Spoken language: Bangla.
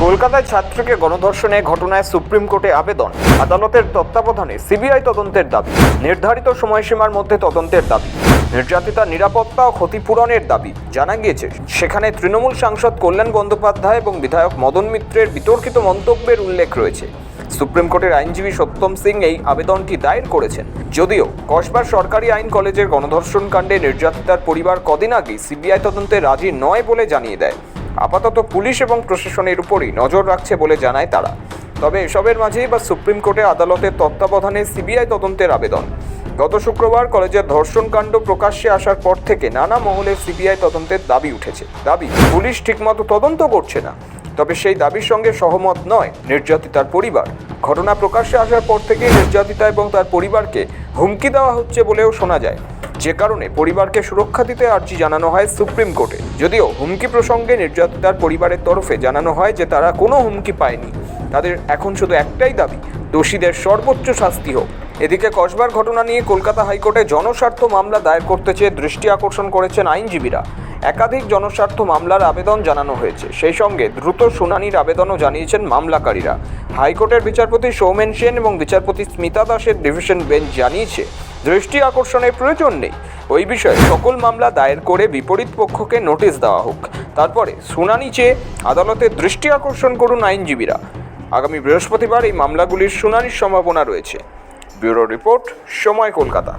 কলকাতায় ছাত্রীকে গণধর্ষণের ঘটনায় সুপ্রিম কোর্টে আবেদন, আদালতের তত্ত্বাবধানে সিবিআই তদন্তের দাবি, নির্ধারিত সময়সীমার মধ্যে তদন্তের দাবি, নির্যাতিতার নিরাপত্তা ও ক্ষতিপূরণের দাবি। জানা গিয়েছে সেখানে তৃণমূল সাংসদ কল্যাণ বন্দ্যোপাধ্যায় এবং বিধায়ক মদন মিত্রের বিতর্কিত মন্তব্যের উল্লেখ রয়েছে। সুপ্রিম কোর্টের আইনজীবী সত্যম সিং এই আবেদনটি দায়ের করেছেন। যদিও কসবার সরকারি আইন কলেজের গণধর্ষণ কাণ্ডে নির্যাতিতার পরিবার কদিন আগেই সিবিআই তদন্তে রাজি নয় বলে জানিয়ে দেয়। আপাতত পুলিশ এবং প্রশাসনের উপরই নজর রাখছে বলে জানায় তারা। তবে এসবের মাঝেই বা সুপ্রিম কোর্টে আদালতের তত্ত্বাবধানে সিবিআই তদন্তের আবেদন। গত শুক্রবার কলেজের ধর্ষণকাণ্ড প্রকাশ্যে আসার পর থেকে নানা মহলে সিবিআই তদন্তের দাবি উঠেছে। দাবি, পুলিশ ঠিকমতো তদন্ত করছে না। তবে সেই দাবির সঙ্গে সহমত নয় নির্যাতিতার পরিবার। ঘটনা প্রকাশ্যে আসার পর থেকে নির্যাতিতা এবং তার পরিবারকে হুমকি দেওয়া হচ্ছে বলেও শোনা যায়, যে কারণে পরিবারকে সুরক্ষা দিতে আর্জি জানানো হয় সুপ্রিম কোর্টে। যদিও হুমকি প্রসঙ্গে নির্যাতিতার পরিবারের তরফে জানানো হয় যে তারা কোনো হুমকি পায়নি। তাদের এখন শুধু একটাই দাবি, দোষীদের সর্বোচ্চ শাস্তি হোক। এদিকে কসবার ঘটনা নিয়ে কলকাতা হাইকোর্টে জনস্বার্থ মামলা দায়ের করতে চেয়ে দৃষ্টি আকর্ষণ করেছেন আইনজীবীরা। একাধিক জনস্বার্থ মামলার আবেদন জানানো হয়েছে। সেই সঙ্গে দ্রুত শুনানির আবেদনও জানিয়েছেন মামলাকারীরা। হাইকোর্টের বিচারপতি সৌমেন সেন এবং বিচারপতি স্মিতা দাসের ডিভিশন বেঞ্চ জানিয়েছে দৃষ্টি আকর্ষণের প্রয়োজন নেই। ওই বিষয়ে সকল মামলা দায়ের করে বিপরীত পক্ষকে নোটিশ দেওয়া হোক, তারপরে শুনানি চেয়ে আদালতের দৃষ্টি আকর্ষণ করুন আইনজীবীরা। আগামী বৃহস্পতিবার এই মামলাগুলির শুনানির সম্ভাবনা রয়েছে। ব্যুরো রিপোর্ট, সময়, কলকাতা।